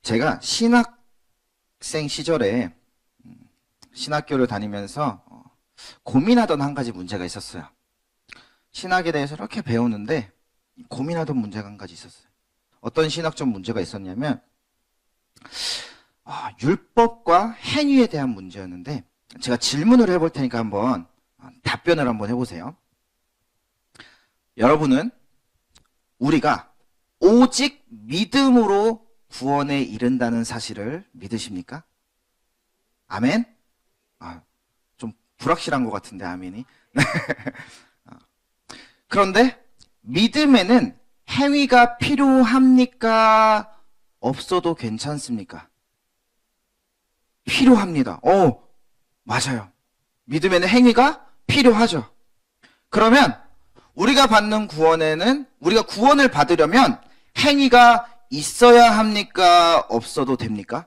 제가 신학생 시절에 신학교를 다니면서 고민하던 한 가지 문제가 있었어요. 신학에 대해서 이렇게 배우는데 고민하던 문제가 한 가지 있었어요. 어떤 신학적 문제가 있었냐면 율법과 행위에 대한 문제였는데, 제가 질문을 해볼 테니까 한번 답변을 한번 해보세요. 여러분은 우리가 오직 믿음으로 구원에 이른다는 사실을 믿으십니까? 아멘? 좀 불확실한 것 같은데 아멘이. 그런데 믿음에는 행위가 필요합니까? 없어도 괜찮습니까? 필요합니다. 맞아요. 믿음에는 행위가 필요하죠. 그러면 우리가 받는 구원에는, 우리가 구원을 받으려면 행위가 있어야 합니까? 없어도 됩니까?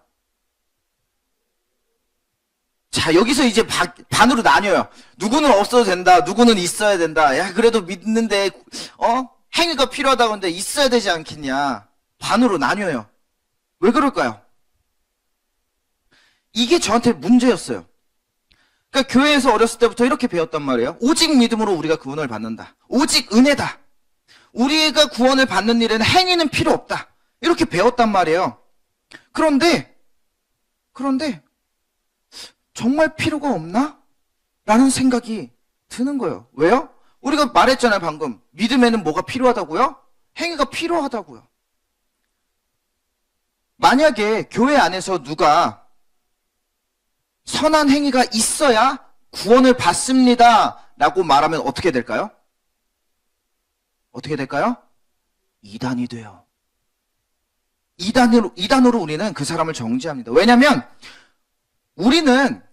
자, 여기서 이제 반으로 나뉘어요. 누구는 없어도 된다, 누구는 있어야 된다. 야, 그래도 믿는데 행위가 필요하다고 하는데 있어야 되지 않겠냐. 반으로 나뉘어요. 왜 그럴까요? 이게 저한테 문제였어요. 그러니까 교회에서 어렸을 때부터 이렇게 배웠단 말이에요. 오직 믿음으로 우리가 구원을 받는다. 오직 은혜다. 우리가 구원을 받는 일에는 행위는 필요 없다. 이렇게 배웠단 말이에요. 그런데 정말 필요가 없나? 라는 생각이 드는 거예요. 왜요? 우리가 말했잖아요, 방금. 믿음에는 뭐가 필요하다고요? 행위가 필요하다고요. 만약에 교회 안에서 누가 선한 행위가 있어야 구원을 받습니다 라고 말하면 어떻게 될까요? 어떻게 될까요? 이단이 돼요. 이단으로 우리는 그 사람을 정죄합니다. 왜냐하면 우리는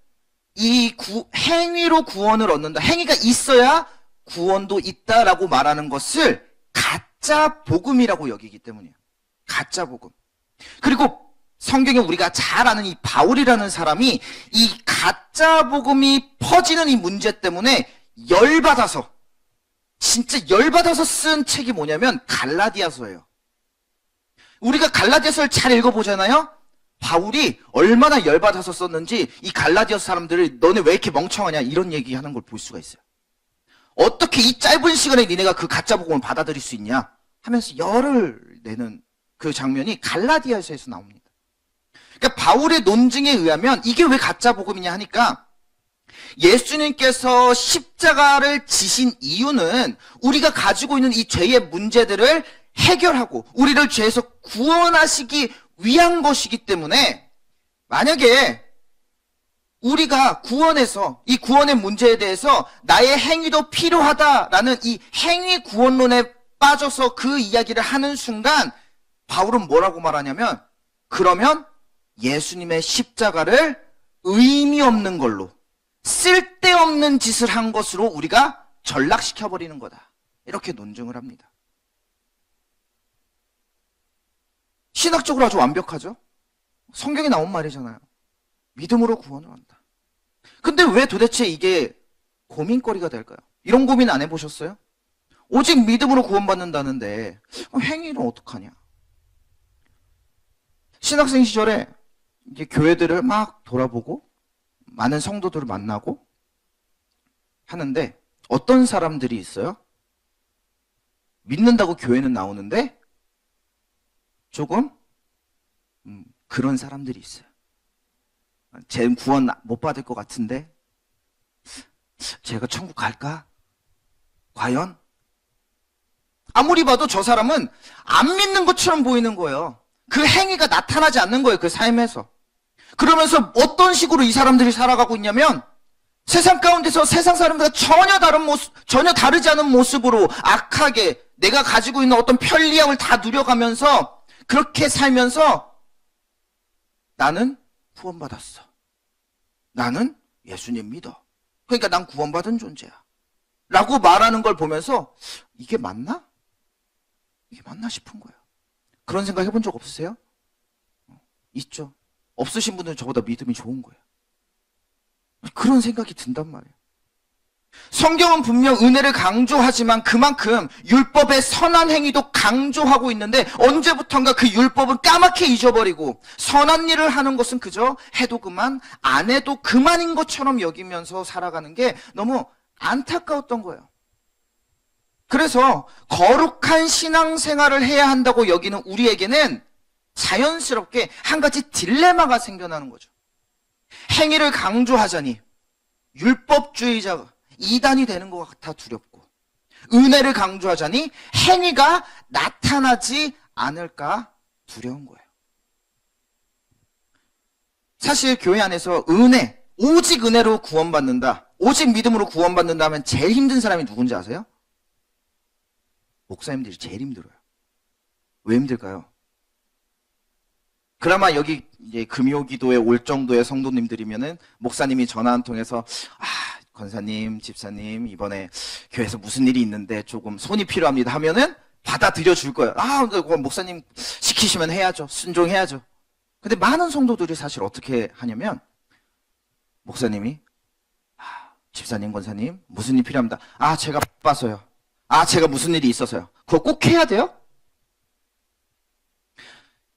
이 행위로 구원을 얻는다, 행위가 있어야 구원도 있다라고 말하는 것을 가짜 복음이라고 여기기 때문이에요. 가짜 복음. 그리고 성경에 우리가 잘 아는 이 바울이라는 사람이 이 가짜 복음이 퍼지는 이 문제 때문에 열받아서, 진짜 열받아서 쓴 책이 뭐냐면 갈라디아서예요. 우리가 갈라디아서를 잘 읽어보잖아요. 바울이 얼마나 열받아서 썼는지 이 갈라디아서 사람들을 너네 왜 이렇게 멍청하냐 이런 얘기하는 걸 볼 수가 있어요. 어떻게 이 짧은 시간에 니네가 그 가짜 복음을 받아들일 수 있냐 하면서 열을 내는 그 장면이 갈라디아서에서 나옵니다. 그러니까 바울의 논증에 의하면 이게 왜 가짜 복음이냐 하니까, 예수님께서 십자가를 지신 이유는 우리가 가지고 있는 이 죄의 문제들을 해결하고 우리를 죄에서 구원하시기 위한 것이기 때문에, 만약에 우리가 구원에서 이 구원의 문제에 대해서 나의 행위도 필요하다라는 이 행위 구원론에 빠져서 그 이야기를 하는 순간 바울은 뭐라고 말하냐면, 그러면 예수님의 십자가를 의미 없는 걸로, 쓸데없는 짓을 한 것으로 우리가 전락시켜버리는 거다. 이렇게 논증을 합니다. 신학적으로 아주 완벽하죠? 성경에 나온 말이잖아요. 믿음으로 구원을 한다. 근데 왜 도대체 이게 고민거리가 될까요? 이런 고민 안 해보셨어요? 오직 믿음으로 구원받는다는데 행위는 어떡하냐? 신학생 시절에 이제 교회들을 막 돌아보고 많은 성도들을 만나고 하는데 어떤 사람들이 있어요? 믿는다고 교회는 나오는데 조금 그런 사람들이 있어요. 쟤 구원 못 받을 것 같은데 제가 천국 갈까? 과연? 아무리 봐도 저 사람은 안 믿는 것처럼 보이는 거예요. 그 행위가 나타나지 않는 거예요, 그 삶에서. 그러면서 어떤 식으로 이 사람들이 살아가고 있냐면, 세상 가운데서 세상 사람들과 전혀 다른 모습, 전혀 다르지 않은 모습으로 악하게 내가 가지고 있는 어떤 편리함을 다 누려가면서 그렇게 살면서 나는 구원받았어. 나는 예수님 믿어. 그러니까 난 구원받은 존재야. 라고 말하는 걸 보면서 이게 맞나? 이게 맞나 싶은 거예요. 그런 생각 해본 적 없으세요? 있죠. 없으신 분들은 저보다 믿음이 좋은 거예요. 그런 생각이 든단 말이에요. 성경은 분명 은혜를 강조하지만 그만큼 율법의 선한 행위도 강조하고 있는데 언제부턴가 그 율법은 까맣게 잊어버리고 선한 일을 하는 것은 그저 해도 그만, 안 해도 그만인 것처럼 여기면서 살아가는 게 너무 안타까웠던 거예요. 그래서 거룩한 신앙생활을 해야 한다고 여기는 우리에게는 자연스럽게 한 가지 딜레마가 생겨나는 거죠. 행위를 강조하자니 율법주의자가 이단이 되는 것 같아 두렵고, 은혜를 강조하자니 행위가 나타나지 않을까 두려운 거예요. 사실 교회 안에서 은혜, 오직 은혜로 구원받는다, 오직 믿음으로 구원받는다 하면 제일 힘든 사람이 누군지 아세요? 목사님들이 제일 힘들어요. 왜 힘들까요? 그나마 여기 이제 금요기도에 올 정도의 성도님들이면은 목사님이 전화 한 통해서 권사님, 집사님 이번에 교회에서 무슨 일이 있는데 조금 손이 필요합니다 하면은 받아들여 줄 거예요. 목사님 시키시면 해야죠. 순종해야죠. 근데 많은 성도들이 사실 어떻게 하냐면 목사님이 집사님, 권사님 무슨 일 필요합니다. 제가 바빠서요. 제가 무슨 일이 있어서요. 그거 꼭 해야 돼요?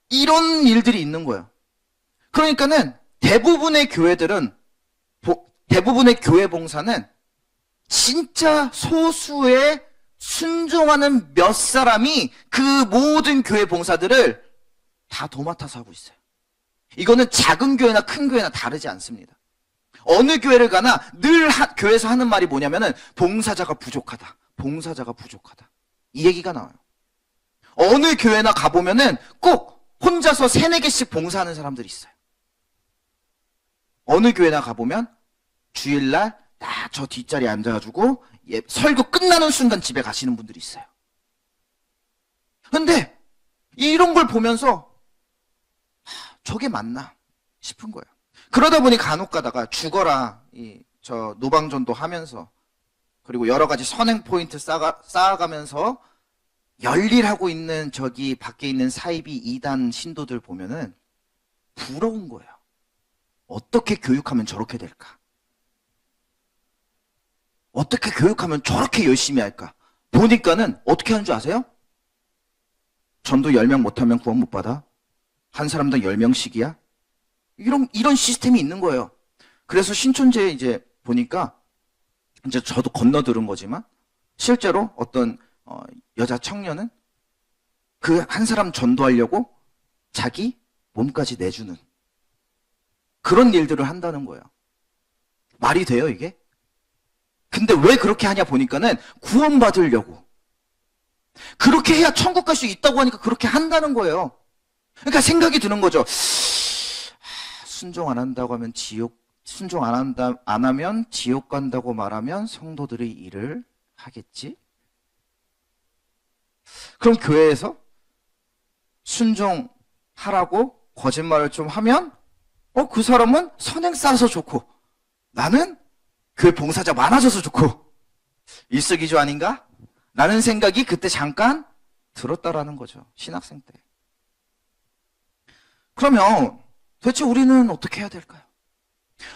이런 일들이 있는 거예요. 그러니까는 대부분의 교회들은, 대부분의 교회 봉사는 진짜 소수의 순종하는 몇 사람이 그 모든 교회 봉사들을 다 도맡아서 하고 있어요. 이거는 작은 교회나 큰 교회나 다르지 않습니다. 어느 교회를 가나 늘 교회에서 하는 말이 뭐냐면은 봉사자가 부족하다. 봉사자가 부족하다. 이 얘기가 나와요. 어느 교회나 가보면은 꼭 혼자서 3-4개씩 봉사하는 사람들이 있어요. 어느 교회나 가보면 주일날 딱 저 뒷자리에 앉아가지고 설교 끝나는 순간 집에 가시는 분들이 있어요. 근데 이런 걸 보면서 저게 맞나 싶은 거예요. 그러다 보니 간혹 가다가 죽어라 저 노방전도 하면서, 그리고 여러 가지 선행 포인트 쌓아가면서 열일하고 있는 저기 밖에 있는 사이비 2단 신도들 보면은 부러운 거예요. 어떻게 교육하면 저렇게 될까? 어떻게 교육하면 저렇게 열심히 할까? 보니까는 어떻게 하는 줄 아세요? 전도 10명 못하면 구원 못 받아? 한 사람당 10명씩이야? 이런 시스템이 있는 거예요. 그래서 신촌제에 이제 보니까 이제 저도 건너 들은 거지만 실제로 어떤 여자 청년은 그 한 사람 전도하려고 자기 몸까지 내주는 그런 일들을 한다는 거예요. 말이 돼요, 이게? 근데 왜 그렇게 하냐 보니까는 구원받으려고. 그렇게 해야 천국 갈 수 있다고 하니까 그렇게 한다는 거예요. 그러니까 생각이 드는 거죠. 순종 안 한다고 하면 순종 안 하면 지옥 간다고 말하면 성도들이 일을 하겠지? 그럼 교회에서 순종하라고 거짓말을 좀 하면 그 사람은 선행 쌓아서 좋고 나는 교회 봉사자 많아져서 좋고 일석이조 아닌가? 라는 생각이 그때 잠깐 들었다라는 거죠. 신학생 때. 그러면 도대체 우리는 어떻게 해야 될까요?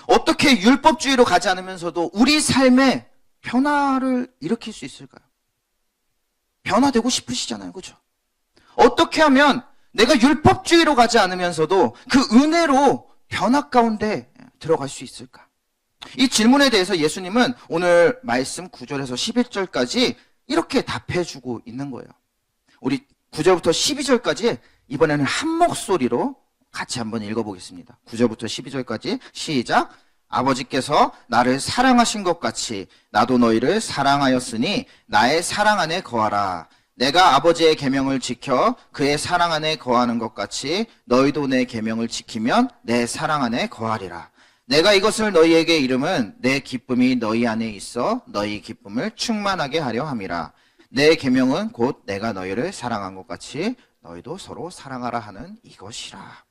어떻게 율법주의로 가지 않으면서도 우리 삶에 변화를 일으킬 수 있을까요? 변화되고 싶으시잖아요. 그렇죠? 어떻게 하면 내가 율법주의로 가지 않으면서도 그 은혜로 변화 가운데 들어갈 수 있을까? 이 질문에 대해서 예수님은 오늘 말씀 9절에서 11절까지 이렇게 답해주고 있는 거예요. 우리 9절부터 12절까지 이번에는 한 목소리로 같이 한번 읽어보겠습니다. 9절부터 12절까지 시작. 아버지께서 나를 사랑하신 것 같이 나도 너희를 사랑하였으니 나의 사랑 안에 거하라. 내가 아버지의 계명을 지켜 그의 사랑 안에 거하는 것 같이 너희도 내 계명을 지키면 내 사랑 안에 거하리라. 내가 이것을 너희에게 이름은 내 기쁨이 너희 안에 있어 너희 기쁨을 충만하게 하려 함이라. 내 계명은 곧 내가 너희를 사랑한 것 같이 너희도 서로 사랑하라 하는 이것이라.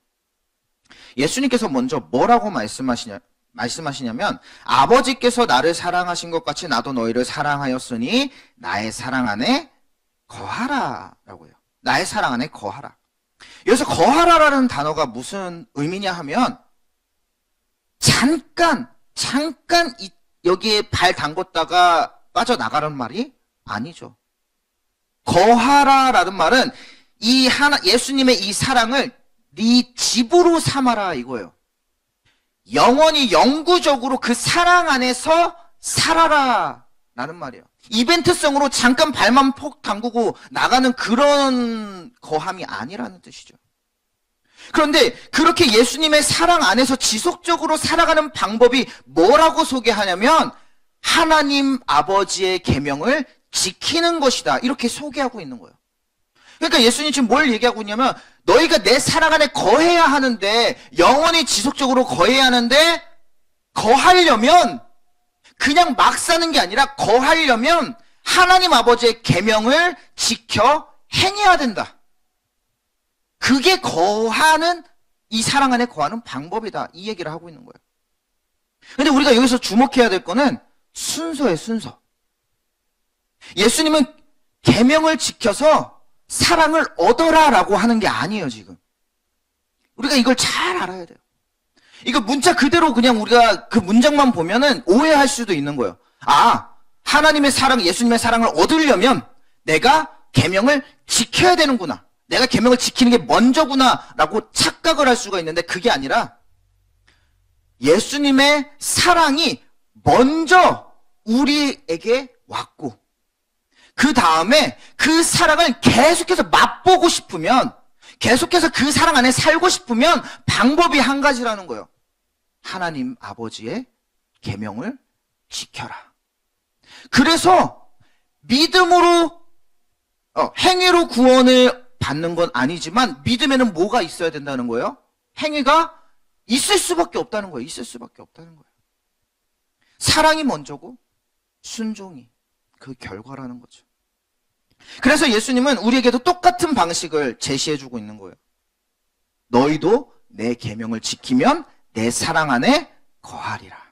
예수님께서 먼저 뭐라고 말씀하시냐면 아버지께서 나를 사랑하신 것 같이 나도 너희를 사랑하였으니 나의 사랑 안에 거하라 라고 해요. 나의 사랑 안에 거하라. 여기서 거하라라는 단어가 무슨 의미냐 하면 잠깐 여기에 발 담궜다가 빠져나가라는 말이 아니죠. 거하라라는 말은 예수님의 이 사랑을 네 집으로 삼아라 이거예요. 영원히 영구적으로 그 사랑 안에서 살아라 라는 말이에요. 이벤트성으로 잠깐 발만 폭 담그고 나가는 그런 거함이 아니라는 뜻이죠. 그런데 그렇게 예수님의 사랑 안에서 지속적으로 살아가는 방법이 뭐라고 소개하냐면 하나님 아버지의 계명을 지키는 것이다. 이렇게 소개하고 있는 거예요. 그러니까 예수님 지금 뭘 얘기하고 있냐면 너희가 내 사랑 안에 거해야 하는데, 영원히 지속적으로 거해야 하는데, 거하려면 그냥 막 사는 게 아니라 거하려면 하나님 아버지의 계명을 지켜 행해야 된다. 그게 거하는, 이 사랑 안에 거하는 방법이다. 이 얘기를 하고 있는 거예요. 근데 우리가 여기서 주목해야 될 거는 순서예요, 순서. 예수님은 계명을 지켜서 사랑을 얻어라라고 하는 게 아니에요, 지금. 우리가 이걸 잘 알아야 돼요. 이거 문자 그대로 그냥 우리가 그 문장만 보면은 오해할 수도 있는 거예요. 아, 하나님의 사랑, 예수님의 사랑을 얻으려면 내가 계명을 지켜야 되는구나. 내가 계명을 지키는 게 먼저구나라고 착각을 할 수가 있는데 그게 아니라 예수님의 사랑이 먼저 우리에게 왔고 그 다음에 그 사랑을 계속해서 맛보고 싶으면, 계속해서 그 사랑 안에 살고 싶으면 방법이 한 가지라는 거예요. 하나님 아버지의 계명을 지켜라. 그래서 믿음으로 행위로 구원을 받는 건 아니지만 믿음에는 뭐가 있어야 된다는 거예요? 행위가 있을 수밖에 없다는 거예요. 있을 수밖에 없다는 거예요. 사랑이 먼저고 순종이 그 결과라는 거죠. 그래서 예수님은 우리에게도 똑같은 방식을 제시해주고 있는 거예요. 너희도 내 계명을 지키면 내 사랑 안에 거하리라.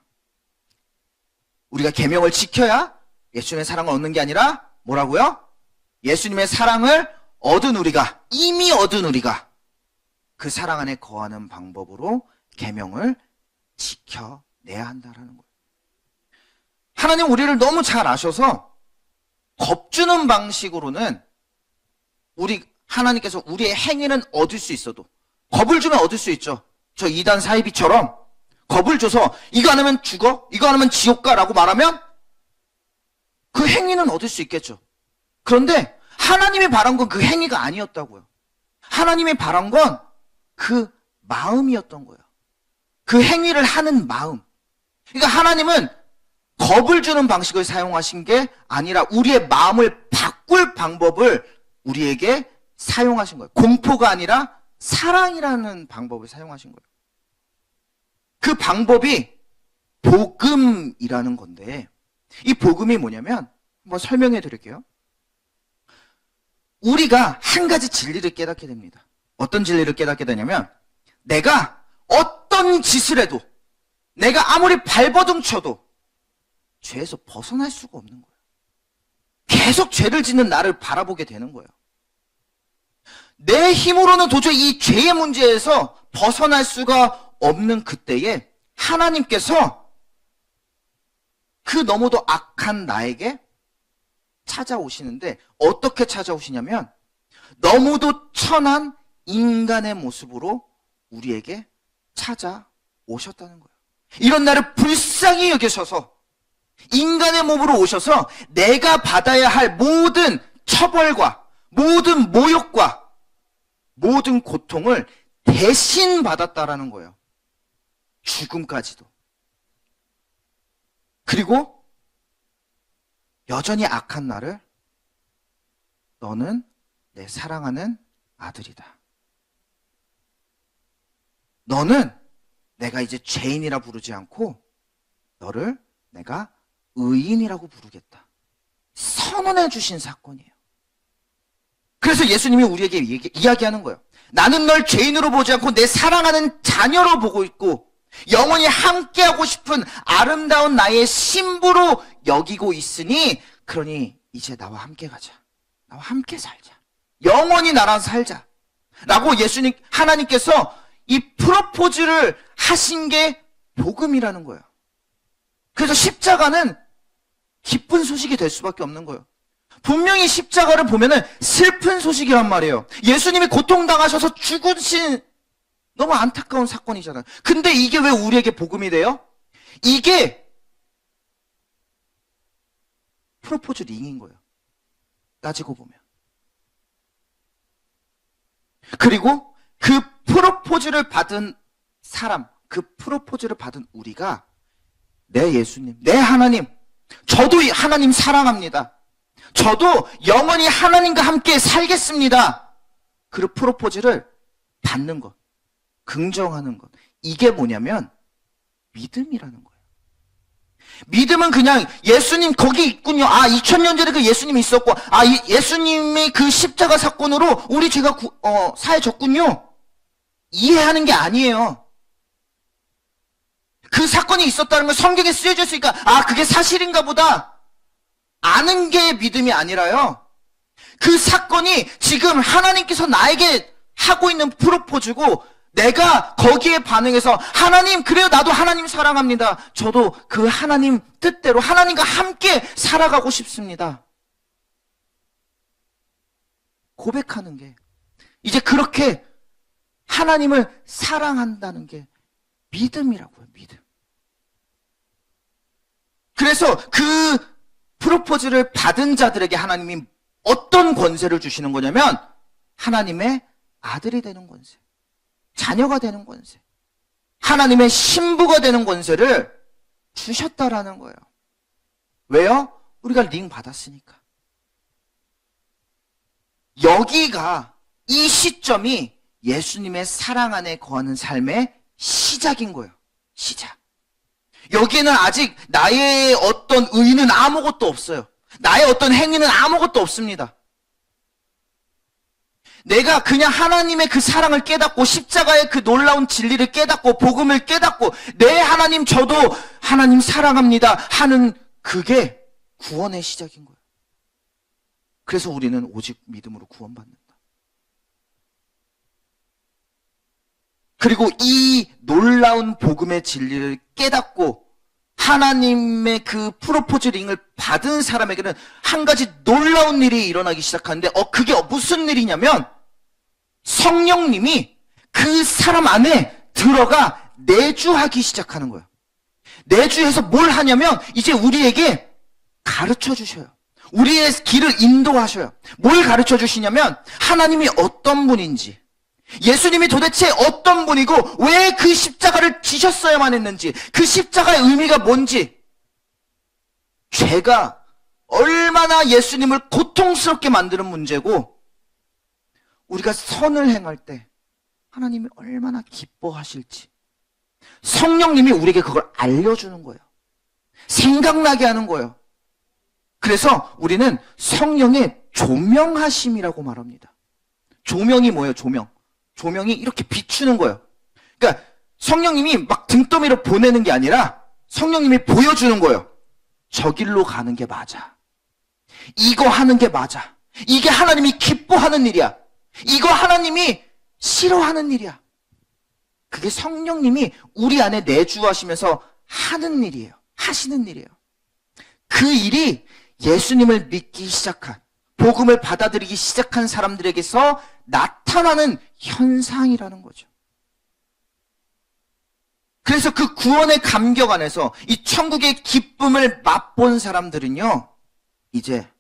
우리가 계명을 지켜야 예수님의 사랑을 얻는 게 아니라 뭐라고요? 예수님의 사랑을 얻은 우리가, 이미 얻은 우리가 그 사랑 안에 거하는 방법으로 계명을 지켜내야 한다는 거예요. 하나님 우리를 너무 잘 아셔서 겁주는 방식으로는 하나님께서 우리의 행위는 얻을 수 있어도, 겁을 주면 얻을 수 있죠. 저 이단 사이비처럼 겁을 줘서 이거 안 하면 죽어, 이거 안 하면 지옥 가라고 말하면 그 행위는 얻을 수 있겠죠. 그런데 하나님이 바란 건 그 행위가 아니었다고요. 하나님이 바란 건 그 마음이었던 거예요. 그 행위를 하는 마음. 그러니까 하나님은 겁을 주는 방식을 사용하신 게 아니라 우리의 마음을 바꿀 방법을 우리에게 사용하신 거예요. 공포가 아니라 사랑이라는 방법을 사용하신 거예요. 그 방법이 복음이라는 건데, 이 복음이 뭐냐면 한번 설명해 드릴게요. 우리가 한 가지 진리를 깨닫게 됩니다. 어떤 진리를 깨닫게 되냐면, 내가 어떤 짓을 해도, 내가 아무리 발버둥 쳐도 죄에서 벗어날 수가 없는 거예요. 계속 죄를 짓는 나를 바라보게 되는 거예요. 내 힘으로는 도저히 이 죄의 문제에서 벗어날 수가 없는 그때에 하나님께서 그 너무도 악한 나에게 찾아오시는데, 어떻게 찾아오시냐면 너무도 천한 인간의 모습으로 우리에게 찾아오셨다는 거예요. 이런 나를 불쌍히 여기셔서 인간의 몸으로 오셔서 내가 받아야 할 모든 처벌과 모든 모욕과 모든 고통을 대신 받았다라는 거예요. 죽음까지도. 그리고 여전히 악한 나를, 너는 내 사랑하는 아들이다. 너는 내가 이제 죄인이라 부르지 않고 너를 내가 의인이라고 부르겠다. 선언해 주신 사건이에요. 그래서 예수님이 우리에게 이야기하는 거예요. 나는 널 죄인으로 보지 않고 내 사랑하는 자녀로 보고 있고 영원히 함께하고 싶은 아름다운 나의 신부로 여기고 있으니, 그러니 이제 나와 함께 가자. 나와 함께 살자. 영원히 나랑 살자. 라고 하나님께서 이 프로포즈를 하신 게 복음이라는 거예요. 그래서 십자가는 기쁜 소식이 될 수밖에 없는 거예요. 분명히 십자가를 보면은 슬픈 소식이란 말이에요. 예수님이 고통당하셔서 죽으신 너무 안타까운 사건이잖아요. 근데 이게 왜 우리에게 복음이 돼요? 이게 프로포즈 링인 거예요. 따지고 보면. 그리고 그 프로포즈를 받은 사람, 그 프로포즈를 받은 우리가 내 예수님, 내 하나님, 저도 하나님 사랑합니다. 저도 영원히 하나님과 함께 살겠습니다. 그 프로포즈를 받는 것, 긍정하는 것. 이게 뭐냐면 믿음이라는 거예요. 믿음은 그냥 예수님 거기 있군요. 2000년 전에 그 예수님이 있었고, 예수님의 그 십자가 사건으로 우리 죄가 사해졌군요. 이해하는 게 아니에요. 그 사건이 있었다는 걸 성경에 쓰여져 있으니까 그게 사실인가 보다 아는 게 믿음이 아니라요. 그 사건이 지금 하나님께서 나에게 하고 있는 프로포즈고 내가 거기에 반응해서 하나님, 그래요, 나도 하나님 사랑합니다. 저도 그 하나님 뜻대로 하나님과 함께 살아가고 싶습니다. 고백하는 게, 이제 그렇게 하나님을 사랑한다는 게 믿음이라고요, 믿음. 그래서 그 프로포즈를 받은 자들에게 하나님이 어떤 권세를 주시는 거냐면 하나님의 아들이 되는 권세, 자녀가 되는 권세, 하나님의 신부가 되는 권세를 주셨다라는 거예요. 왜요? 우리가 링 받았으니까. 여기가, 이 시점이 예수님의 사랑 안에 거하는 삶의 시작인 거예요. 시작. 여기에는 아직 나의 어떤 의는 아무것도 없어요. 나의 어떤 행위는 아무것도 없습니다. 내가 그냥 하나님의 그 사랑을 깨닫고 십자가의 그 놀라운 진리를 깨닫고 복음을 깨닫고 내 하나님, 저도 하나님 사랑합니다 하는 그게 구원의 시작인 거예요. 그래서 우리는 오직 믿음으로 구원받는다. 그리고 이 놀라운 복음의 진리를 깨닫고 하나님의 그 프로포즈 링을 받은 사람에게는 한 가지 놀라운 일이 일어나기 시작하는데 그게 무슨 일이냐면 성령님이 그 사람 안에 들어가 내주하기 시작하는 거예요. 내주해서 뭘 하냐면 이제 우리에게 가르쳐 주셔요. 우리의 길을 인도하셔요. 뭘 가르쳐 주시냐면 하나님이 어떤 분인지, 예수님이 도대체 어떤 분이고 왜 그 십자가를 지셨어야만 했는지, 그 십자가의 의미가 뭔지, 죄가 얼마나 예수님을 고통스럽게 만드는 문제고 우리가 선을 행할 때 하나님이 얼마나 기뻐하실지 성령님이 우리에게 그걸 알려주는 거예요. 생각나게 하는 거예요. 그래서 우리는 성령의 조명하심이라고 말합니다. 조명이 뭐예요? 조명이 이렇게 비추는 거예요. 그러니까 성령님이 막 등더미로 보내는 게 아니라 성령님이 보여주는 거예요. 저 길로 가는 게 맞아. 이거 하는 게 맞아. 이게 하나님이 기뻐하는 일이야. 이거 하나님이 싫어하는 일이야. 그게 성령님이 우리 안에 내주하시면서 하는 일이에요. 하시는 일이에요. 그 일이 예수님을 믿기 시작한, 복음을 받아들이기 시작한 사람들에게서 나타나는 현상이라는 거죠. 그래서 그 구원의 감격 안에서 이 천국의 기쁨을 맛본 사람들은요, 이제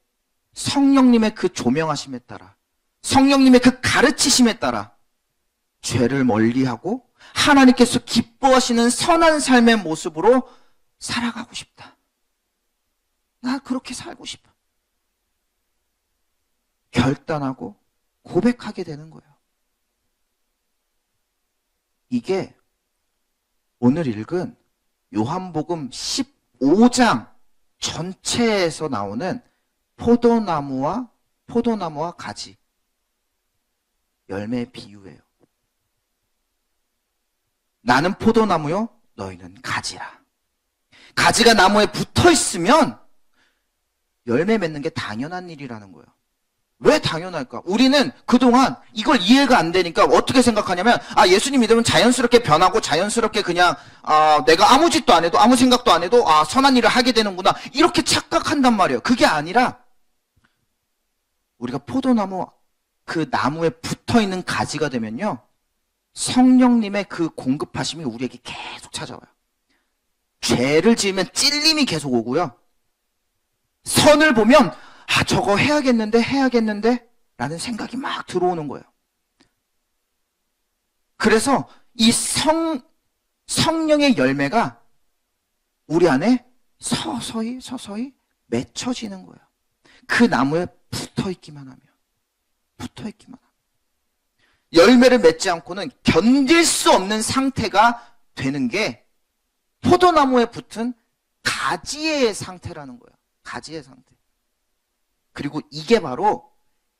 성령님의 그 조명하심에 따라, 성령님의 그 가르치심에 따라 죄를 멀리하고 하나님께서 기뻐하시는 선한 삶의 모습으로 살아가고 싶다. 나 그렇게 살고 싶어. 결단하고 고백하게 되는 거예요. 이게 오늘 읽은 요한복음 15장 전체에서 나오는 포도나무와 가지, 열매의 비유예요. 나는 포도나무요, 너희는 가지라. 가지가 나무에 붙어 있으면 열매 맺는 게 당연한 일이라는 거예요. 왜 당연할까? 우리는 그동안 이걸 이해가 안 되니까 어떻게 생각하냐면, 예수님 믿으면 자연스럽게 변하고 자연스럽게 그냥, 내가 아무 짓도 안 해도 아무 생각도 안 해도, 선한 일을 하게 되는구나. 이렇게 착각한단 말이에요. 그게 아니라, 우리가 포도나무, 그 나무에 붙어 있는 가지가 되면요. 성령님의 그 공급하심이 우리에게 계속 찾아와요. 죄를 지으면 찔림이 계속 오고요. 선을 보면, 저거 해야겠는데 라는 생각이 막 들어오는 거예요. 그래서 이 성령의 열매가 우리 안에 서서히 맺혀지는 거예요. 그 나무에 붙어 있기만 하면. 열매를 맺지 않고는 견딜 수 없는 상태가 되는 게 포도나무에 붙은 가지의 상태라는 거예요. 가지의 상태. 그리고 이게 바로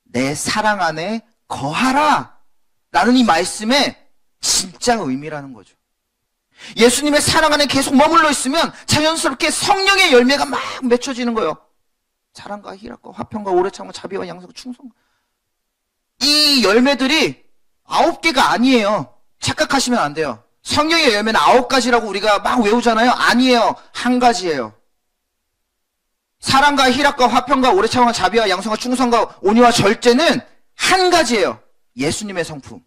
내 사랑 안에 거하라 라는 이 말씀의 진짜 의미라는 거죠. 예수님의 사랑 안에 계속 머물러 있으면 자연스럽게 성령의 열매가 막 맺혀지는 거예요. 사랑과 희락과 화평과 오래 참고 자비와 양선과 충성과. 이 열매들이 9개가 아니에요. 착각하시면 안 돼요. 성령의 열매는 9가지라고 우리가 막 외우잖아요. 아니에요. 한 가지예요. 사랑과 희락과 화평과 오래 참음과 자비와 양성과 충성과 온유와 절제는 한 가지예요. 예수님의 성품.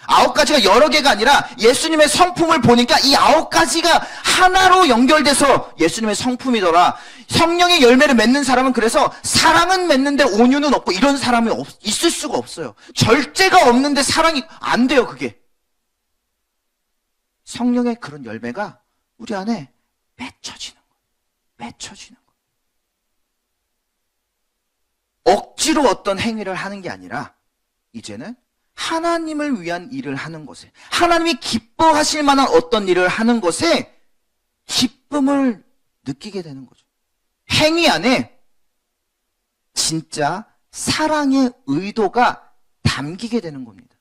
9가지가 여러 개가 아니라 예수님의 성품을 보니까 이 9가지가 하나로 연결돼서 예수님의 성품이더라. 성령의 열매를 맺는 사람은 그래서 사랑은 맺는데 온유는 없고 이런 사람이 있을 수가 없어요. 절제가 없는데 사랑이 안 돼요, 그게. 성령의 그런 열매가 우리 안에 맺혀지는 거예요. 억지로 어떤 행위를 하는 게 아니라 이제는 하나님을 위한 일을 하는 것에, 하나님이 기뻐하실 만한 어떤 일을 하는 것에 기쁨을 느끼게 되는 거죠. 행위 안에 진짜 사랑의 의도가 담기게 되는 겁니다.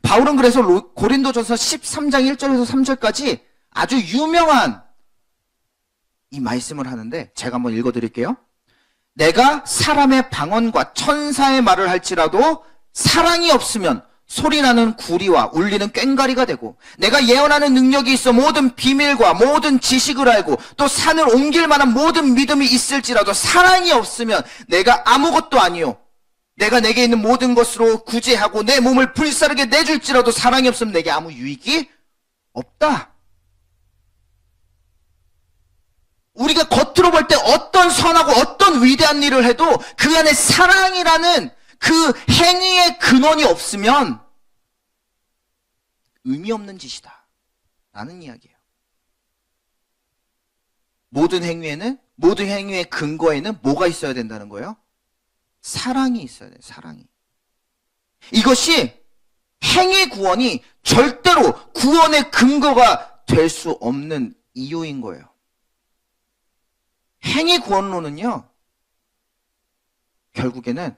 바울은 그래서 고린도전서 13장 1절에서 3절까지 아주 유명한 이 말씀을 하는데 제가 한번 읽어드릴게요. 내가 사람의 방언과 천사의 말을 할지라도 사랑이 없으면 소리나는 구리와 울리는 꽹과리가 되고, 내가 예언하는 능력이 있어 모든 비밀과 모든 지식을 알고 또 산을 옮길 만한 모든 믿음이 있을지라도 사랑이 없으면 내가 아무것도 아니요, 내가 내게 있는 모든 것으로 구제하고 내 몸을 불사르게 내줄지라도 사랑이 없으면 내게 아무 유익이 없다. 우리가 겉으로 볼 때 어떤 선하고 어떤 위대한 일을 해도 그 안에 사랑이라는 그 행위의 근원이 없으면 의미 없는 짓이다 라는 이야기예요. 모든 행위의 근거에는 뭐가 있어야 된다는 거예요? 사랑이 있어야 돼요. 사랑이. 이것이 행위 구원이 절대로 구원의 근거가 될 수 없는 이유인 거예요. 행위 구원론은요, 결국에는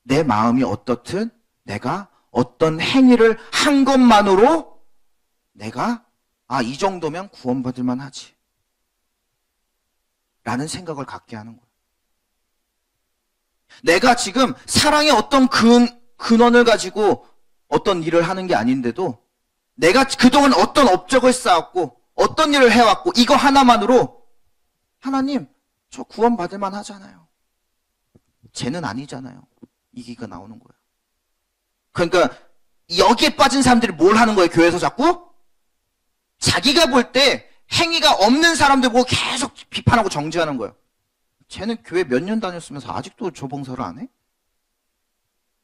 내 마음이 어떻든 내가 어떤 행위를 한 것만으로 내가 이 정도면 구원받을 만하지 라는 생각을 갖게 하는 거예요. 내가 지금 사랑의 어떤 근원을 가지고 어떤 일을 하는 게 아닌데도 내가 그동안 어떤 업적을 쌓았고 어떤 일을 해왔고 이거 하나만으로 하나님, 저 구원받을 만하잖아요. 쟤는 아니잖아요. 이기가 나오는 거예요. 그러니까 여기에 빠진 사람들이 뭘 하는 거예요? 교회에서 자꾸? 자기가 볼 때 행위가 없는 사람들 보고 계속 비판하고 정죄하는 거예요. 쟤는 교회 몇 년 다녔으면서 아직도 조봉사를 안 해?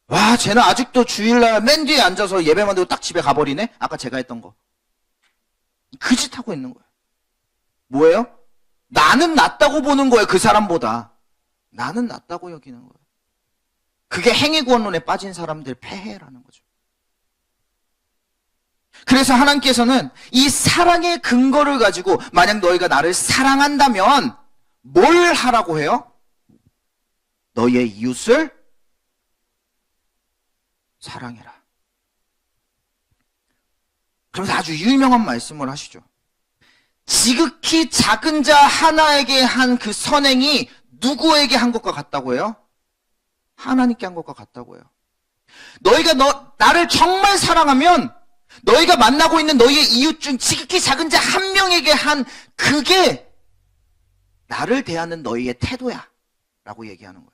와, 쟤는 아직도 주일날 맨 뒤에 앉아서 예배만 드고 딱 집에 가버리네? 아까 제가 했던 거. 그 짓 하고 있는 거예요. 뭐예요? 나는 낫다고 보는 거예요. 그 사람보다. 나는 낫다고 여기는 거예요. 그게 행위구원론에 빠진 사람들 폐해라는 거죠. 그래서 하나님께서는 이 사랑의 근거를 가지고 만약 너희가 나를 사랑한다면 뭘 하라고 해요? 너희의 이웃을 사랑해라. 그러면서 아주 유명한 말씀을 하시죠. 지극히 작은 자 하나에게 한 그 선행이 누구에게 한 것과 같다고 해요? 하나님께 한 것과 같다고 해요. 너희가 나를 정말 사랑하면 너희가 만나고 있는 너희의 이웃 중 지극히 작은 자 한 명에게 한 그게 나를 대하는 너희의 태도야 라고 얘기하는 거예요.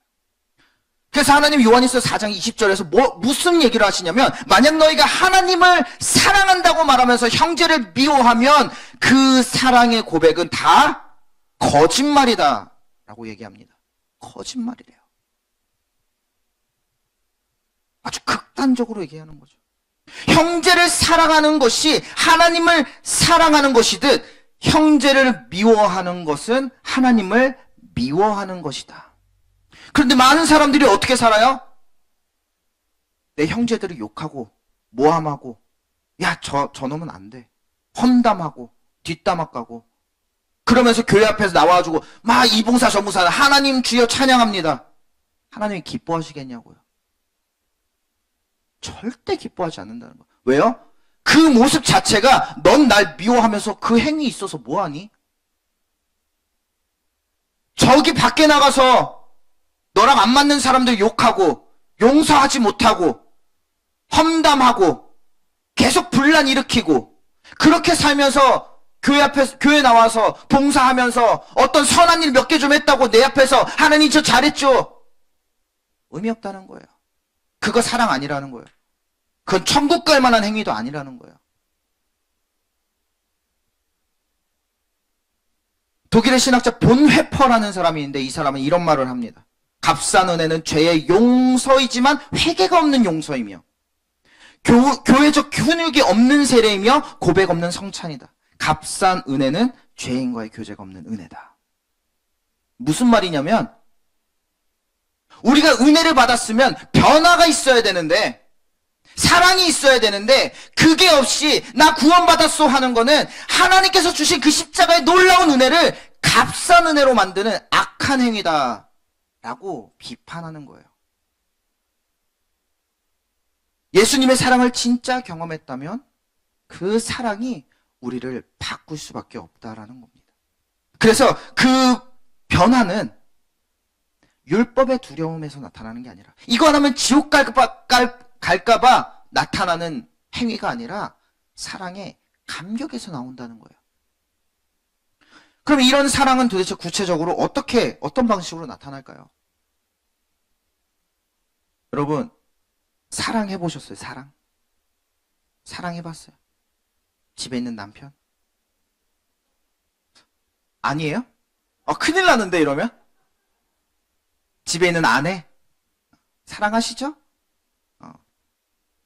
그래서 하나님 요한일서 4장 20절에서 무슨 얘기를 하시냐면, 만약 너희가 하나님을 사랑한다고 말하면서 형제를 미워하면 그 사랑의 고백은 다 거짓말이다 라고 얘기합니다. 거짓말이래요. 아주 극단적으로 얘기하는 거죠. 형제를 사랑하는 것이 하나님을 사랑하는 것이듯 형제를 미워하는 것은 하나님을 미워하는 것이다. 그런데 많은 사람들이 어떻게 살아요? 내 형제들을 욕하고 모함하고, 야, 저놈은 안 돼, 험담하고 뒷담화 까고, 그러면서 교회 앞에서 나와가지고 막 이봉사 저봉사 하나님 주여 찬양합니다. 하나님이 기뻐하시겠냐고요? 절대 기뻐하지 않는다는 거예요. 왜요? 그 모습 자체가 넌 날 미워하면서 그 행위 있어서 뭐하니? 저기 밖에 나가서 너랑 안 맞는 사람들 욕하고 용서하지 못하고 험담하고 계속 분란 일으키고 그렇게 살면서 교회 나와서 봉사하면서 어떤 선한 일 몇 개 좀 했다고 내 앞에서 하나님 저 잘했죠. 의미 없다는 거예요. 그거 사랑 아니라는 거예요. 그건 천국 갈 만한 행위도 아니라는 거예요. 독일의 신학자 본회퍼라는 사람이 있는데 이 사람은 이런 말을 합니다. 값싼 은혜는 죄의 용서이지만 회개가 없는 용서이며 교회적 훈육이 없는 세례이며 고백 없는 성찬이다. 값싼 은혜는 죄인과의 교제가 없는 은혜다. 무슨 말이냐면 우리가 은혜를 받았으면 변화가 있어야 되는데 사랑이 있어야 되는데 그게 없이 나 구원받았소 하는 거는 하나님께서 주신 그 십자가의 놀라운 은혜를 값싼 은혜로 만드는 악한 행위다 라고 비판하는 거예요. 예수님의 사랑을 진짜 경험했다면 그 사랑이 우리를 바꿀 수밖에 없다라는 겁니다. 그래서 그 변화는 율법의 두려움에서 나타나는 게 아니라 이거 안 하면 지옥 갈까봐 나타나는 행위가 아니라 사랑의 감격에서 나온다는 거예요. 그럼 이런 사랑은 도대체 구체적으로 어떤 방식으로 나타날까요? 여러분, 사랑해보셨어요? 사랑해봤어요? 집에 있는 남편? 아니에요? 큰일 나는데 이러면? 집에 있는 아내? 사랑하시죠?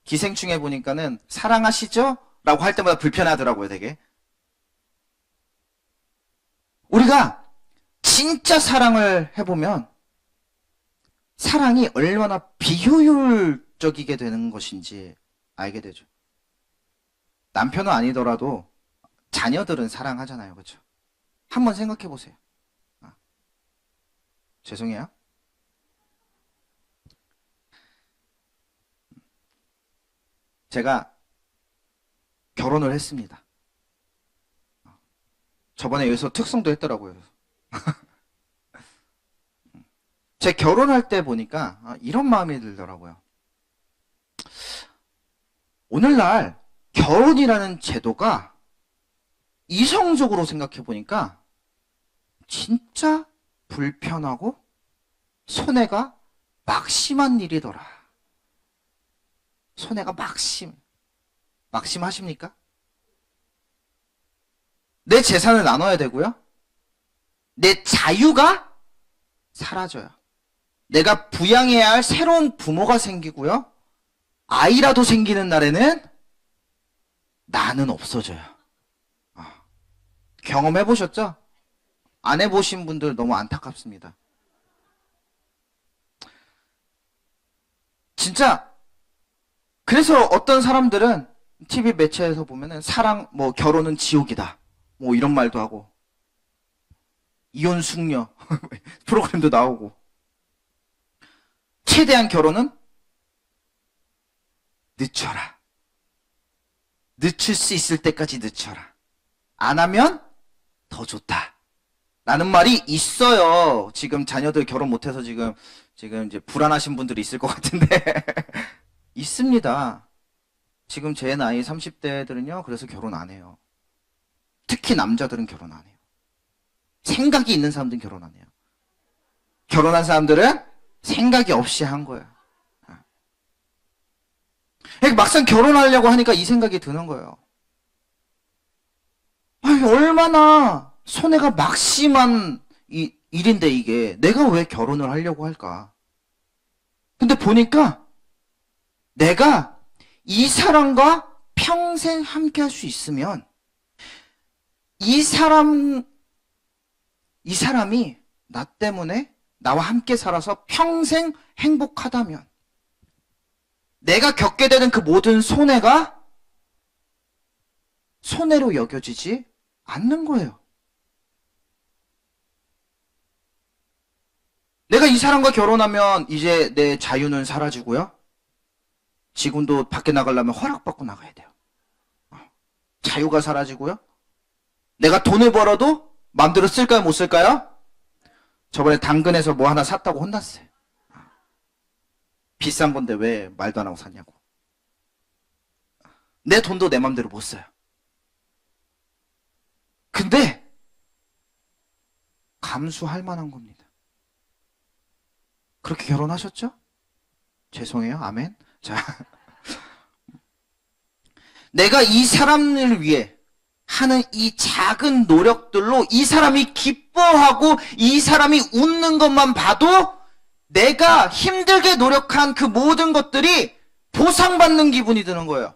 기생충에 보니까는 사랑하시죠? 라고 할 때마다 불편하더라고요, 되게. 우리가 진짜 사랑을 해보면 사랑이 얼마나 비효율적이게 되는 것인지 알게 되죠. 남편은 아니더라도 자녀들은 사랑하잖아요. 그렇죠? 한번 생각해 보세요. 죄송해요. 제가 결혼을 했습니다. 저번에 여기서 특성도 했더라고요. 제 결혼할 때 보니까 이런 마음이 들더라고요. 오늘날 결혼이라는 제도가 이성적으로 생각해 보니까 진짜 불편하고 손해가 막심한 일이더라. 손해가 막심하십니까? 내 재산을 나눠야 되고요. 내 자유가 사라져요. 내가 부양해야 할 새로운 부모가 생기고요. 아이라도 생기는 날에는 나는 없어져요. 경험해 보셨죠? 안 해보신 분들 너무 안타깝습니다. 진짜 그래서 어떤 사람들은 TV 매체에서 보면은 결혼은 지옥이다. 이런 말도 하고 이혼 숙녀 프로그램도 나오고 최대한 결혼은 늦춰라. 늦출 수 있을 때까지 늦춰라. 안 하면 더 좋다. 라는 말이 있어요. 지금 자녀들 결혼 못해서 지금 이제 불안하신 분들이 있을 것 같은데. 있습니다. 지금 제 나이 30대들은요, 그래서 결혼 안 해요. 특히 남자들은 결혼 안 해요. 생각이 있는 사람들은 결혼 안 해요. 결혼한 사람들은 생각이 없이 한 거예요. 막상 결혼하려고 하니까 이 생각이 드는 거예요. 아니, 얼마나 손해가 막심한 일인데 이게 내가 왜 결혼을 하려고 할까? 근데 보니까 내가 이 사람과 평생 함께 할 수 있으면 이 사람이 나 때문에 나와 함께 살아서 평생 행복하다면 내가 겪게 되는 그 모든 손해가 손해로 여겨지지 않는 거예요. 내가 이 사람과 결혼하면 이제 내 자유는 사라지고요. 지금도 밖에 나가려면 허락받고 나가야 돼요. 자유가 사라지고요. 내가 돈을 벌어도 마음대로 쓸까요, 못 쓸까요? 저번에 당근에서 뭐 하나 샀다고 혼났어요. 비싼 건데 왜 말도 안 하고 샀냐고. 내 돈도 내 맘대로 못 써요. 근데 감수할 만한 겁니다. 그렇게 결혼하셨죠? 죄송해요. 아멘. 자, 내가 이 사람을 위해 하는 이 작은 노력들로 이 사람이 기뻐하고 이 사람이 웃는 것만 봐도 내가 힘들게 노력한 그 모든 것들이 보상받는 기분이 드는 거예요.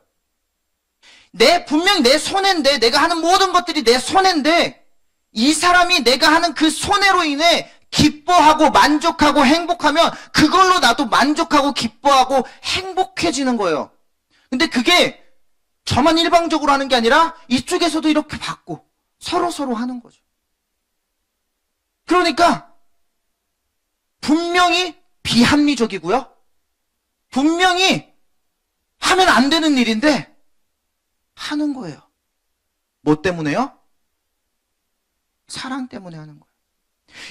분명히 내 손해인데, 내가 하는 모든 것들이 내 손해인데, 이 사람이 내가 하는 그 손해로 인해 기뻐하고 만족하고 행복하면 그걸로 나도 만족하고 기뻐하고 행복해지는 거예요. 근데 그게 저만 일방적으로 하는 게 아니라 이쪽에서도 이렇게 받고 서로 하는 거죠. 그러니까 분명히 비합리적이고요. 분명히 하면 안 되는 일인데 하는 거예요. 뭐 때문에요? 사랑 때문에 하는 거예요.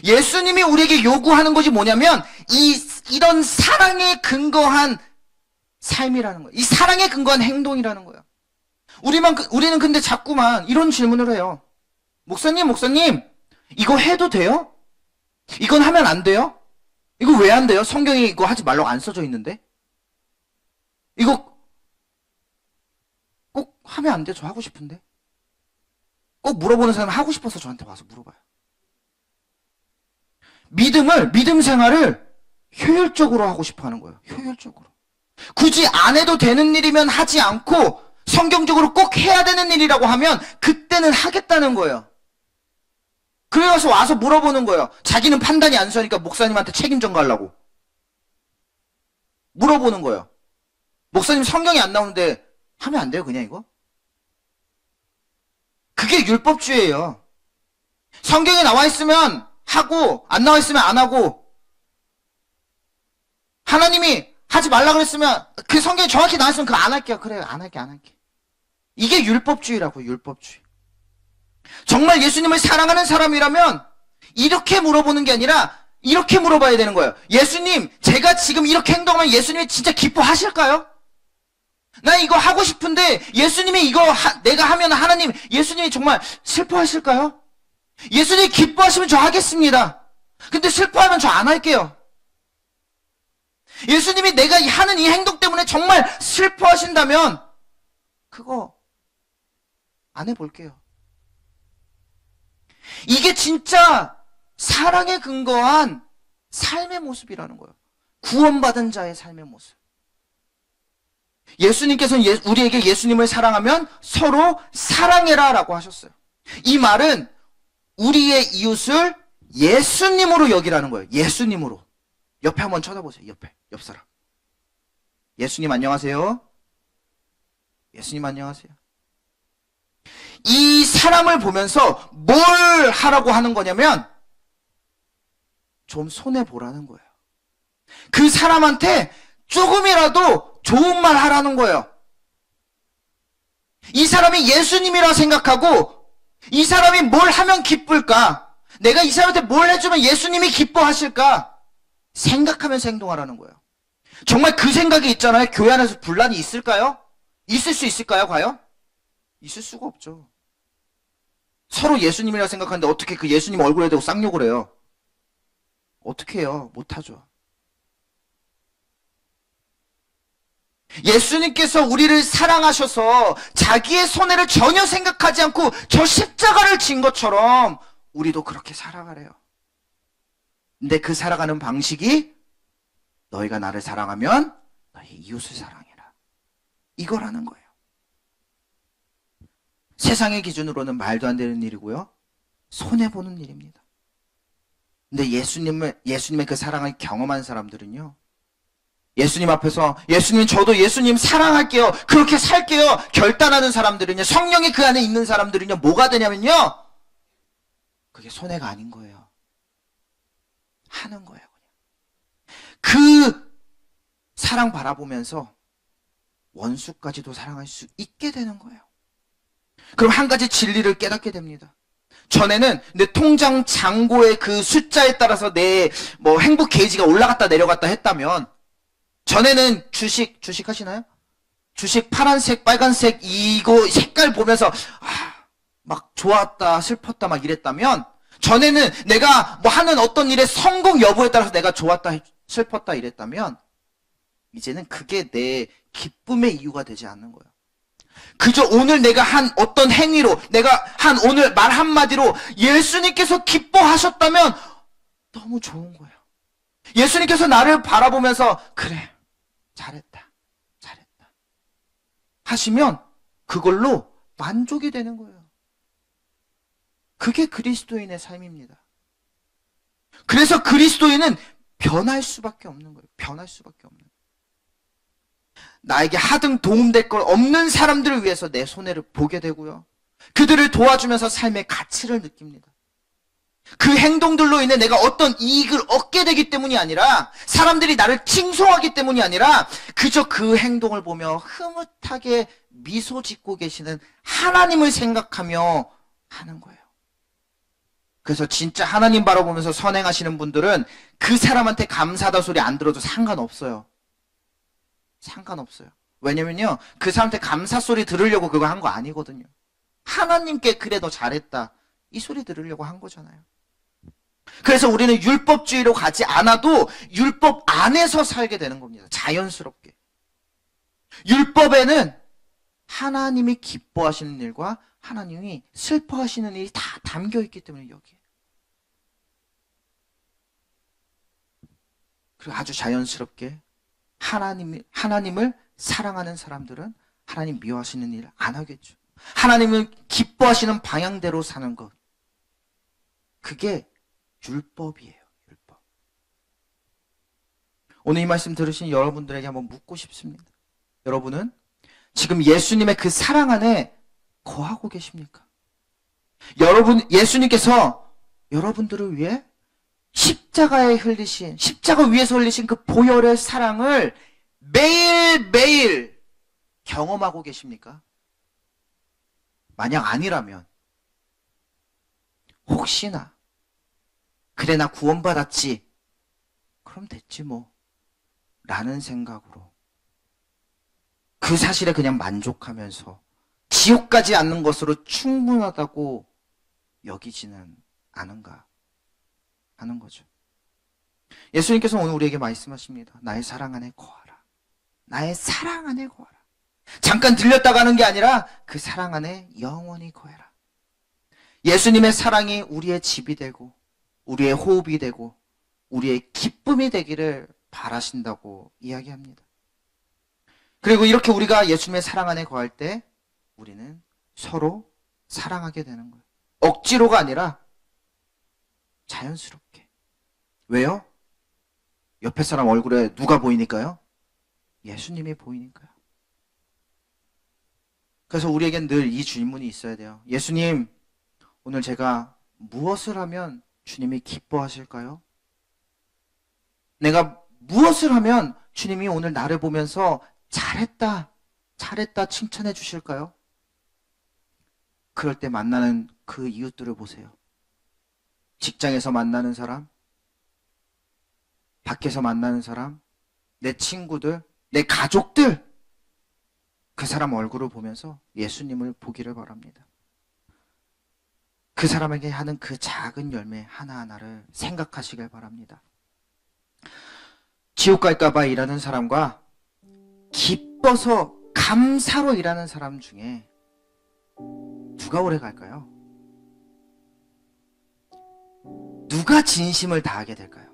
예수님이 우리에게 요구하는 것이 뭐냐면 이런 사랑에 근거한 삶이라는 거예요. 이 사랑에 근거한 행동이라는 거예요. 우리는 근데 자꾸만 이런 질문을 해요. 목사님, 이거 해도 돼요? 이건 하면 안 돼요? 이거 왜 안 돼요? 성경에 이거 하지 말라고 안 써져 있는데? 이거 꼭 하면 안 돼? 저 하고 싶은데? 꼭 물어보는 사람은 하고 싶어서 저한테 와서 물어봐요. 믿음 생활을 효율적으로 하고 싶어 하는 거예요. 효율적으로. 굳이 안 해도 되는 일이면 하지 않고 성경적으로 꼭 해야 되는 일이라고 하면 그때는 하겠다는 거예요. 그래서 와서 물어보는 거예요. 자기는 판단이 안 서니까 목사님한테 책임 전가하려고. 물어보는 거예요. 목사님 성경이 안 나오는데 하면 안 돼요, 그냥 이거? 그게 율법주의예요. 성경에 나와 있으면 하고 안 나와 있으면 안 하고, 하나님이 하지 말라 그랬으면 그 성경에 정확히 나와 있으면 그거 안 할게요. 그래요, 안 할게. 이게 율법주의라고. 율법주의. 정말 예수님을 사랑하는 사람이라면 이렇게 물어보는 게 아니라 이렇게 물어봐야 되는 거예요. 예수님, 제가 지금 이렇게 행동하면 예수님이 진짜 기뻐하실까요? 나 이거 하고 싶은데 예수님이 내가 하면 하나님, 예수님이 정말 슬퍼하실까요? 예수님이 기뻐하시면 저 하겠습니다. 근데 슬퍼하면 저 안 할게요. 예수님이 내가 하는 이 행동 때문에 정말 슬퍼하신다면 그거 안 해볼게요. 이게 진짜 사랑에 근거한 삶의 모습이라는 거예요. 구원받은 자의 삶의 모습. 예수님께서는 우리에게 예수님을 사랑하면 서로 사랑해라 라고 하셨어요. 이 말은 우리의 이웃을 예수님으로 여기라는 거예요. 예수님으로. 옆에 한번 쳐다보세요. 옆 사람. 예수님 안녕하세요. 예수님 안녕하세요. 이 사람을 보면서 뭘 하라고 하는 거냐면 좀 손해보라는 거예요. 그 사람한테 조금이라도 좋은 말 하라는 거예요. 이 사람이 예수님이라 생각하고 이 사람이 뭘 하면 기쁠까? 내가 이 사람한테 뭘 해주면 예수님이 기뻐하실까? 생각하면서 행동하라는 거예요. 정말 그 생각이 있잖아요. 교회 안에서 분란이 있을까요? 있을 수 있을까요, 과연? 있을 수가 없죠. 서로 예수님이라고 생각하는데 어떻게 그 예수님 얼굴에 대고 쌍욕을 해요? 어떻게 해요? 못하죠. 예수님께서 우리를 사랑하셔서 자기의 손해를 전혀 생각하지 않고 저 십자가를 진 것처럼 우리도 그렇게 살아가래요. 근데 그 살아가는 방식이 너희가 나를 사랑하면 너희 이웃을 사랑해라. 이거라는 거예요. 세상의 기준으로는 말도 안 되는 일이고요. 손해보는 일입니다. 근데 예수님의 그 사랑을 경험한 사람들은요. 예수님 앞에서 예수님 저도 예수님 사랑할게요. 그렇게 살게요. 결단하는 사람들은요. 성령이 그 안에 있는 사람들은요. 뭐가 되냐면요. 그게 손해가 아닌 거예요. 하는 거예요. 그냥. 그 사랑 바라보면서 원수까지도 사랑할 수 있게 되는 거예요. 그럼 한 가지 진리를 깨닫게 됩니다. 전에는 내 통장 잔고의 그 숫자에 따라서 내 뭐 행복 게이지가 올라갔다 내려갔다 했다면 전에는 주식 하시나요? 주식 파란색, 빨간색 이거 색깔 보면서 막 좋았다, 슬펐다 막 이랬다면 전에는 내가 뭐 하는 어떤 일의 성공 여부에 따라서 내가 좋았다, 슬펐다 이랬다면 이제는 그게 내 기쁨의 이유가 되지 않는 거예요. 그저 오늘 내가 한 어떤 행위로 내가 한 오늘 말 한마디로 예수님께서 기뻐하셨다면 너무 좋은 거예요. 예수님께서 나를 바라보면서 그래 잘했다 하시면 그걸로 만족이 되는 거예요. 그게 그리스도인의 삶입니다. 그래서 그리스도인은 변할 수밖에 없는 거예요. 변할 수밖에 없는 거예요. 나에게 하등 도움될 것 없는 사람들을 위해서 내 손해를 보게 되고요. 그들을 도와주면서 삶의 가치를 느낍니다. 그 행동들로 인해 내가 어떤 이익을 얻게 되기 때문이 아니라 사람들이 나를 칭송하기 때문이 아니라 그저 그 행동을 보며 흐뭇하게 미소 짓고 계시는 하나님을 생각하며 하는 거예요. 그래서 진짜 하나님 바라보면서 선행하시는 분들은 그 사람한테 감사하다 소리 안 들어도 상관없어요. 상관없어요. 왜냐면요, 그 사람한테 감사 소리 들으려고 그거 한 거 아니거든요. 하나님께 그래 너 잘했다 이 소리 들으려고 한 거잖아요. 그래서 우리는 율법주의로 가지 않아도 율법 안에서 살게 되는 겁니다. 자연스럽게. 율법에는 하나님이 기뻐하시는 일과 하나님이 슬퍼하시는 일이 다 담겨 있기 때문에 여기에. 그리고 아주 자연스럽게 하나님을 사랑하는 사람들은 하나님 미워하시는 일 안 하겠죠. 하나님을 기뻐하시는 방향대로 사는 것. 그게 율법이에요. 율법. 오늘 이 말씀 들으신 여러분들에게 한번 묻고 싶습니다. 여러분은 지금 예수님의 그 사랑 안에 거하고 계십니까? 예수님께서 여러분들을 위해 십자가 위에서 흘리신 그 보혈의 사랑을 매일매일 경험하고 계십니까? 만약 아니라면 혹시나 그래 나 구원받았지 그럼 됐지 뭐 라는 생각으로 그 사실에 그냥 만족하면서 지옥 가지 않는 것으로 충분하다고 여기지는 않은가 하는 거죠. 예수님께서 오늘 우리에게 말씀하십니다. 나의 사랑 안에 거하라. 나의 사랑 안에 거하라. 잠깐 들렸다 가는 게 아니라 그 사랑 안에 영원히 거해라. 예수님의 사랑이 우리의 집이 되고 우리의 호흡이 되고 우리의 기쁨이 되기를 바라신다고 이야기합니다. 그리고 이렇게 우리가 예수님의 사랑 안에 거할 때 우리는 서로 사랑하게 되는 거예요. 억지로가 아니라 자연스럽게. 왜요? 옆에 사람 얼굴에 누가 보이니까요? 예수님이 보이니까요. 그래서 우리에겐 늘 이 질문이 있어야 돼요. 예수님, 오늘 제가 무엇을 하면 주님이 기뻐하실까요? 내가 무엇을 하면 주님이 오늘 나를 보면서 잘했다 칭찬해 주실까요? 그럴 때 만나는 그 이웃들을 보세요. 직장에서 만나는 사람, 밖에서 만나는 사람, 내 친구들, 내 가족들, 그 사람 얼굴을 보면서 예수님을 보기를 바랍니다. 그 사람에게 하는 그 작은 열매 하나하나를 생각하시길 바랍니다. 지옥 갈까봐 일하는 사람과 기뻐서 감사로 일하는 사람 중에 누가 오래 갈까요? 누가 진심을 다하게 될까요?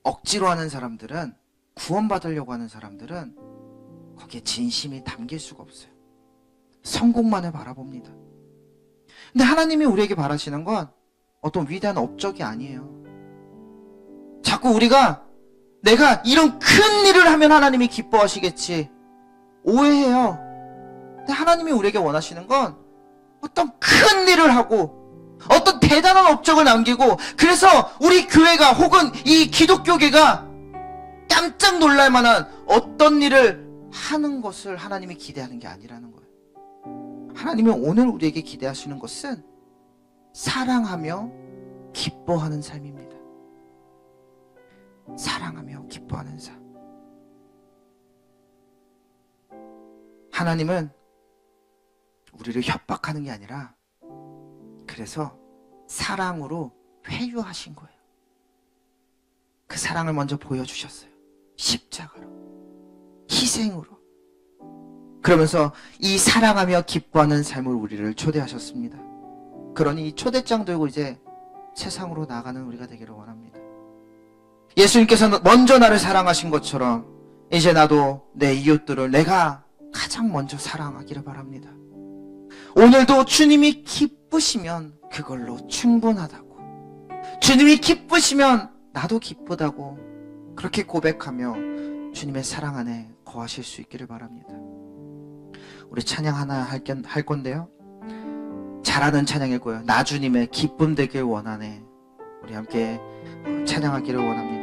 억지로 하는 사람들은, 구원받으려고 하는 사람들은 거기에 진심이 담길 수가 없어요. 성공만을 바라봅니다. 근데 하나님이 우리에게 바라시는 건 어떤 위대한 업적이 아니에요. 자꾸 우리가 내가 이런 큰 일을 하면 하나님이 기뻐하시겠지 오해해요. 근데 하나님이 우리에게 원하시는 건 어떤 큰 일을 하고 어떤 대단한 업적을 남기고, 그래서 우리 교회가 혹은 이 기독교계가 깜짝 놀랄 만한 어떤 일을 하는 것을 하나님이 기대하는 게 아니라는 거예요. 하나님이 오늘 우리에게 기대하시는 것은 사랑하며 기뻐하는 삶입니다. 사랑하며 기뻐하는 삶. 하나님은 우리를 협박하는 게 아니라 그래서 사랑으로 회유하신 거예요. 그 사랑을 먼저 보여주셨어요. 십자가로, 희생으로. 그러면서 이 사랑하며 기뻐하는 삶을 우리를 초대하셨습니다. 그러니 이 초대장 들고 이제 세상으로 나가는 우리가 되기를 원합니다. 예수님께서는 먼저 나를 사랑하신 것처럼 이제 나도 내 이웃들을 내가 가장 먼저 사랑하기를 바랍니다. 오늘도 주님이 기쁘시면 그걸로 충분하다고, 주님이 기쁘시면 나도 기쁘다고, 그렇게 고백하며 주님의 사랑 안에 거하실 수 있기를 바랍니다. 우리 찬양 하나 할 건데요, 잘하는 찬양일 거예요. 나 주님의 기쁨 되길 원하네. 우리 함께 찬양하기를 원합니다.